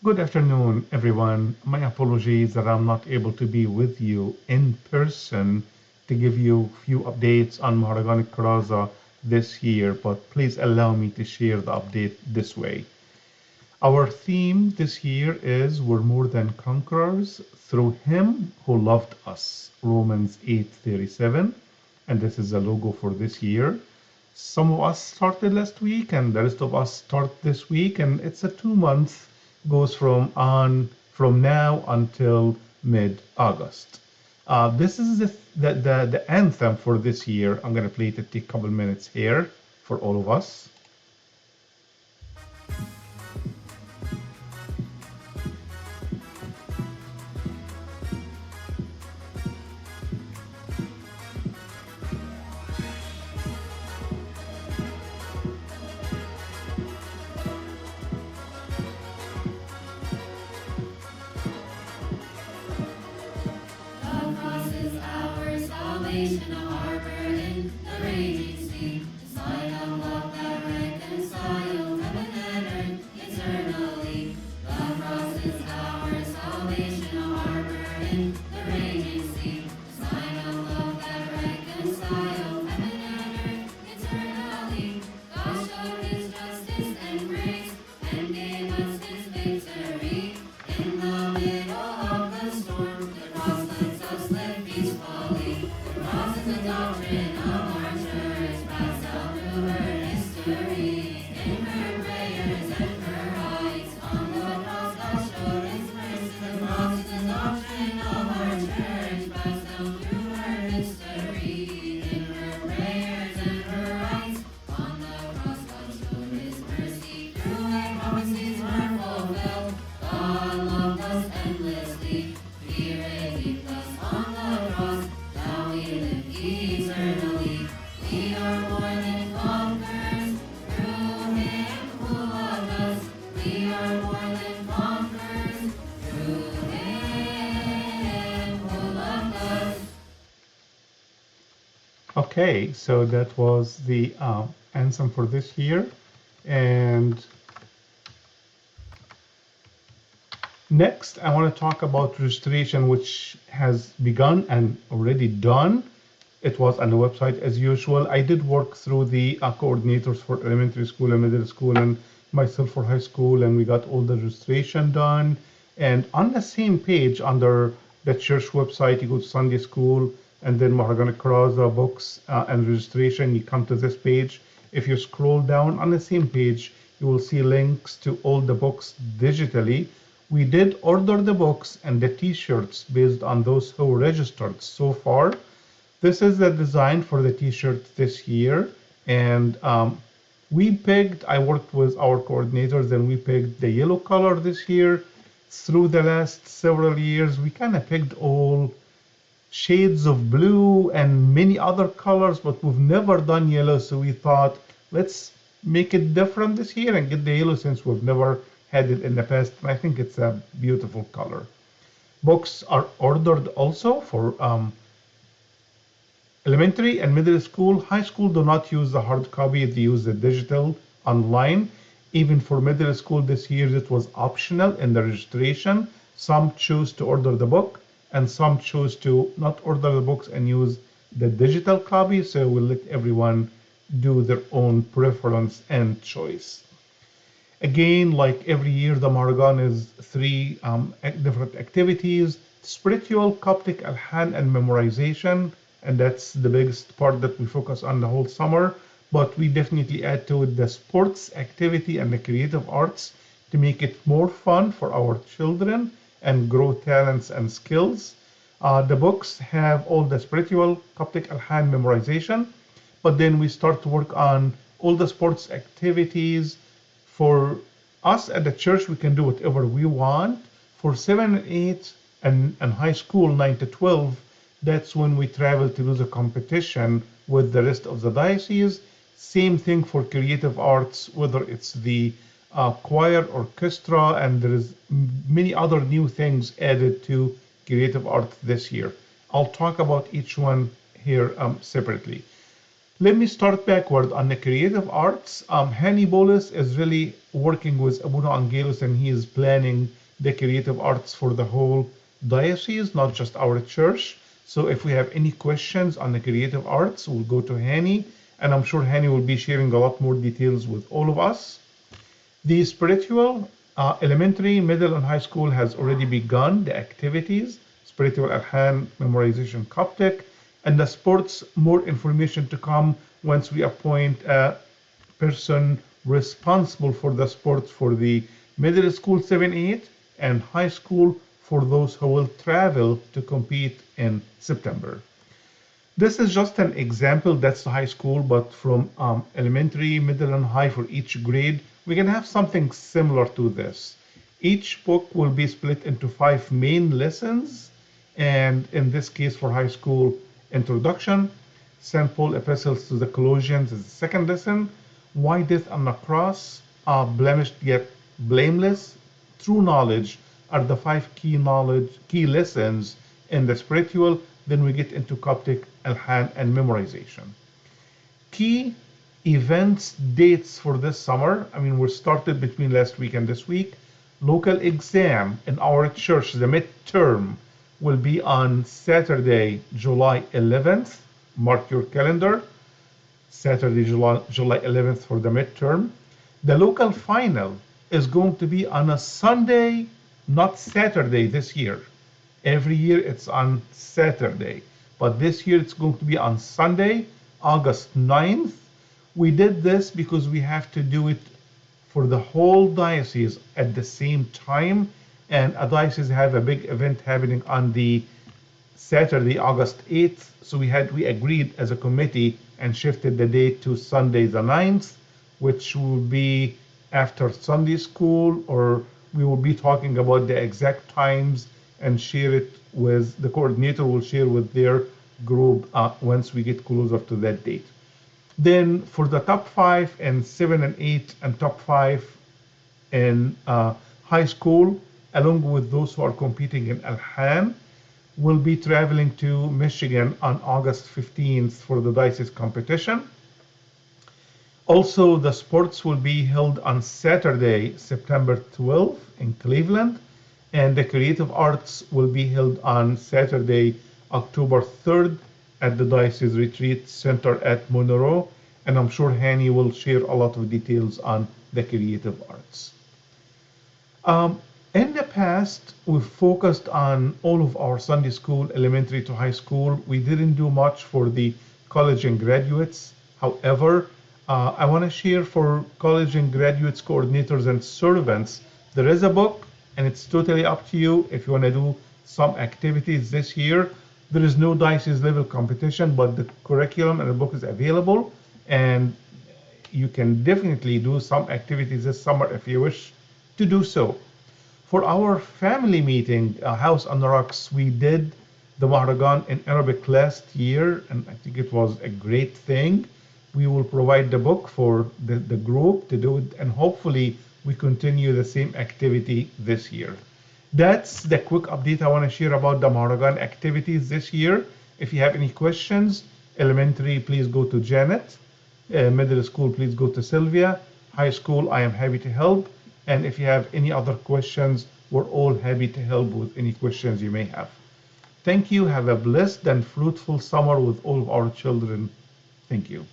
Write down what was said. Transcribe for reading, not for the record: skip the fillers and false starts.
Good afternoon, everyone. My apologies that I'm not able to be with you in person to give you a few updates on Mahragan AlKeraza this year, but please allow me to share the update this way. Our theme this year is We're More Than Conquerors Through Him Who Loved Us, Romans 8:37, and this is the logo for this year. Some of us started last week, and the rest of us start this week, and it's a 2 month goes from now until mid-August. This is the anthem for this year. I'm gonna play it at a couple minutes here for all of us. The cross is our salvation, a harbor in the raging sea, a sign of love that reconciles heaven and earth eternally. The cross is our salvation, a harbor in the raging sea, a sign of love that reconciles heaven and earth eternally. God showed His justice and grace and gave us His victory in the middle of the storm. The cross lets us live peacefully. The cross is the doctrine of our church, passed down through her history. In her prayers and her rites, on the cross God showed His mercy. The cross is the doctrine of our church, passed down through her history. In her prayers and her rites, on the cross God showed His mercy. Through it prophecies were fulfilled. God loved us endlessly. He redeemed us on the cross. Now we live eternally. We are more than conquerors through Him who loved us. We are more than conquerors through Him who loved us. Okay, so that was the anthem for this year. And next, I want to talk about registration, which has begun and already done. It was on the website as usual. I did work through the coordinators for elementary school and middle school and myself for high school, and we got all the registration done. And on the same page under the church website, you go to Sunday school and then Mahragan AlKeraza books and registration. You come to this page. If you scroll down on the same page, you will see links to all the books digitally. We did order the books and the t-shirts based on those who registered so far. This is the design for the t-shirt this year. And I worked with our coordinators and we picked the yellow color this year. Through the last several years, we kind of picked all shades of blue and many other colors, but we've never done yellow. So we thought, let's make it different this year and get the yellow since we've never had it in the past. And I think it's a beautiful color. Books are ordered also for elementary and middle school. High school do not use the hard copy, they use the digital online. Even for middle school this year, it was optional in the registration. Some choose to order the book and some choose to not order the books and use the digital copy. So we'll let everyone do their own preference and choice. Again, like every year, the Mahragan is three different activities: spiritual, Coptic, Alhan, and memorization. And that's the biggest part that we focus on the whole summer. But we definitely add to it the sports activity and the creative arts to make it more fun for our children and grow talents and skills. The books have all the spiritual, Coptic, Alhan memorization. But then we start to work on all the sports activities. For us at the church, we can do whatever we want. For 7 and 8 and high school, 9 to 12, that's when we travel to do the competition with the rest of the diocese. Same thing for creative arts, whether it's the choir, orchestra, and there is many other new things added to creative art this year. I'll talk about each one here separately. Let me start backward on the creative arts. Hani Bolis is really working with Abuna Angelos, and he is planning the creative arts for the whole diocese, not just our church. So if we have any questions on the creative arts, we'll go to Hani, and I'm sure Hani will be sharing a lot more details with all of us. The spiritual, elementary, middle, and high school has already begun the activities. Spiritual Alhan, memorization Coptic, and the sports, more information to come once we appoint a person responsible for the sports for the middle school 7-8 and high school for those who will travel to compete in September. This is just an example, that's the high school, but from elementary, middle, and high for each grade, we can have something similar to this. Each book will be split into 5 main lessons, and in this case for high school, introduction, St. Paul epistles to the Colossians is the second lesson, why death on the cross, blemished yet blameless, true knowledge are the 5 key lessons in the spiritual. Then we get into Coptic, Alhan, and memorization. Key events, dates for this summer. I mean, we started between last week and this week. Local exam in our church, the midterm, will be on Saturday, July 11th. Mark your calendar. Saturday, July 11th for the midterm. The local final is going to be on a Sunday, not Saturday this year. Every year it's on Saturday, but this year it's going to be on Sunday, August 9th. We did this because we have to do it for the whole diocese at the same time, and a diocese have a big event happening on the Saturday, August 8th. So we agreed as a committee and shifted the date to Sunday the 9th, which will be after Sunday school, or we will be talking about the exact times and share it with the coordinator will share with their group once we get closer to that date. Then for the top 5 and 7 and 8 and top 5 in high school, along with those who are competing in Alhan, will be traveling to Michigan on August 15th for the diocese competition. Also, the sports will be held on Saturday, September 12th in Cleveland, and the creative arts will be held on Saturday, October 3rd at the Diocese Retreat Center at Monroe, and I'm sure Hani will share a lot of details on the creative arts. In the past, we've focused on all of our Sunday school, elementary to high school. We didn't do much for the college and graduates. However, I want to share for college and graduates, coordinators, and servants, there is a book, and it's totally up to you if you want to do some activities this year. There is no diocese level competition, but the curriculum and the book is available, and you can definitely do some activities this summer if you wish to do so. For our family meeting, House on the Rocks, we did the Mahragan in Arabic last year, and I think it was a great thing. We will provide the book for the group to do it, and hopefully we continue the same activity this year. That's the quick update I want to share about the Mahragan activities this year. If you have any questions, elementary, please go to Janet. Middle school, please go to Sylvia. High school, I am happy to help. And if you have any other questions, we're all happy to help with any questions you may have. Thank you. Have a blessed and fruitful summer with all of our children. Thank you.